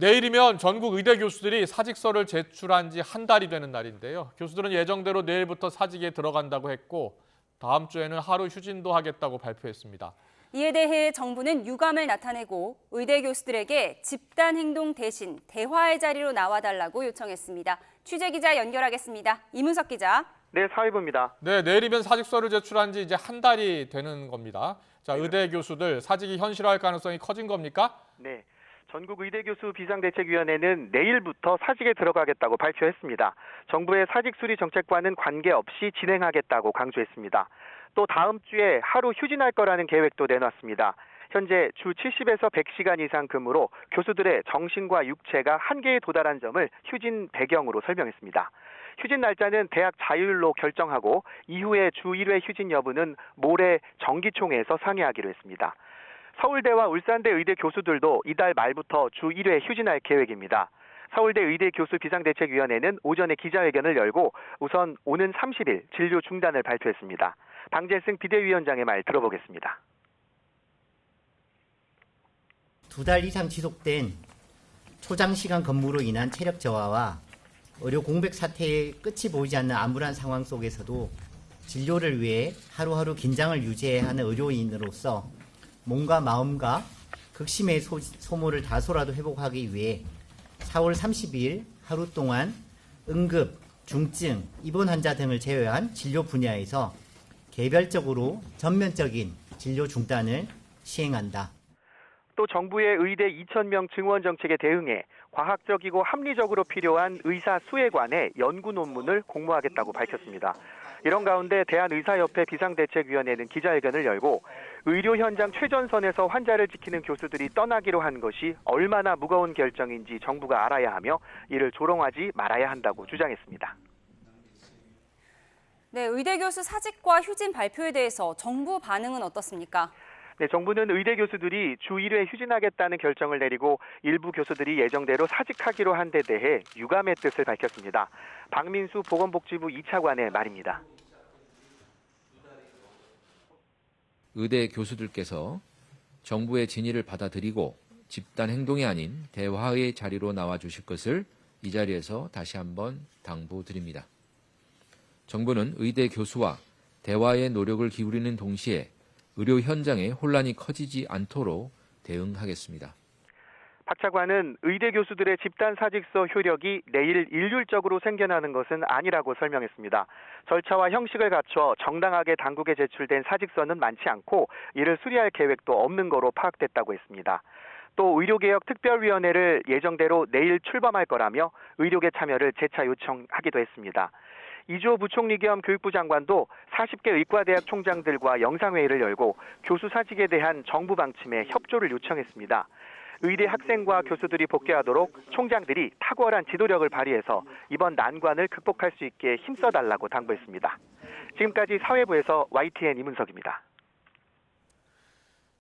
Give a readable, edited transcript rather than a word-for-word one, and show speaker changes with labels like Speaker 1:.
Speaker 1: 내일이면 전국 의대 교수들이 사직서를 제출한 지 한 달이 되는 날인데요. 교수들은 예정대로 내일부터 사직에 들어간다고 했고 다음 주에는 하루 휴진도 하겠다고 발표했습니다.
Speaker 2: 이에 대해 정부는 유감을 나타내고 의대 교수들에게 집단 행동 대신 대화의 자리로 나와달라고 요청했습니다. 취재기자 연결하겠습니다. 이문석 기자.
Speaker 3: 네, 사회부입니다.
Speaker 1: 네, 내일이면 사직서를 제출한 지 이제 한 달이 되는 겁니다. 자, 의대 교수들 사직이 현실화할 가능성이 커진 겁니까?
Speaker 3: 네. 전국의대교수 비상대책위원회는 내일부터 사직에 들어가겠다고 발표했습니다. 정부의 사직 수리 정책과는 관계없이 진행하겠다고 강조했습니다. 또 다음 주에 하루 휴진할 거라는 계획도 내놨습니다. 현재 주 70에서 100시간 이상 근무로 교수들의 정신과 육체가 한계에 도달한 점을 휴진 배경으로 설명했습니다. 휴진 날짜는 대학 자율로 결정하고 이후에 주 1회 휴진 여부는 모레 정기총회에서 상의하기로 했습니다. 서울대와 울산대 의대 교수들도 이달 말부터 주 1회 휴진할 계획입니다. 서울대 의대 교수 비상대책위원회는 오전에 기자회견을 열고 우선 오는 30일 진료 중단을 발표했습니다. 방재승 비대위원장의 말 들어보겠습니다.
Speaker 4: 2달 이상 지속된 초장시간 근무로 인한 체력 저하와 의료 공백 사태의 끝이 보이지 않는 암울한 상황 속에서도 진료를 위해 하루하루 긴장을 유지해야 하는 의료인으로서 몸과 마음과 극심의 소모를 다소라도 회복하기 위해 4월 30일 하루 동안 응급, 중증, 입원 환자 등을 제외한 진료 분야에서 개별적으로 전면적인 진료 중단을 시행한다.
Speaker 3: 또 정부의 의대 2,000명 증원 정책에 대응해 과학적이고 합리적으로 필요한 의사 수에 관해 연구 논문을 공모하겠다고 밝혔습니다. 이런 가운데 대한의사협회 비상대책위원회는 기자회견을 열고 의료 현장 최전선에서 환자를 지키는 교수들이 떠나기로 한 것이 얼마나 무거운 결정인지 정부가 알아야 하며 이를 조롱하지 말아야 한다고 주장했습니다.
Speaker 2: 네, 의대 교수 사직과 휴진 발표에 대해서 정부 반응은 어떻습니까?
Speaker 3: 네, 정부는 의대 교수들이 주 1회 휴진하겠다는 결정을 내리고 일부 교수들이 예정대로 사직하기로 한 데 대해 유감의 뜻을 밝혔습니다. 박민수 보건복지부 2차관의 말입니다.
Speaker 5: 의대 교수들께서 정부의 진의를 받아들이고 집단 행동이 아닌 대화의 자리로 나와 주실 것을 이 자리에서 다시 한번 당부드립니다. 정부는 의대 교수와 대화의 노력을 기울이는 동시에 의료 현장에 혼란이 커지지 않도록 대응하겠습니다.
Speaker 3: 박 차관은 의대 교수들의 집단 사직서 효력이 내일 일률적으로 생겨나는 것은 아니라고 설명했습니다. 절차와 형식을 갖춰 정당하게 당국에 제출된 사직서는 많지 않고 이를 수리할 계획도 없는 거로 파악됐다고 했습니다. 또 의료개혁특별위원회를 예정대로 내일 출범할 거라며 의료계 참여를 재차 요청하기도 했습니다. 이주호 부총리 겸 교육부 장관도 40개 의과대학 총장들과 영상회의를 열고 교수 사직에 대한 정부 방침에 협조를 요청했습니다. 의대 학생과 교수들이 복귀하도록 총장들이 탁월한 지도력을 발휘해서 이번 난관을 극복할 수 있게 힘써달라고 당부했습니다. 지금까지 사회부에서 YTN 이문석입니다.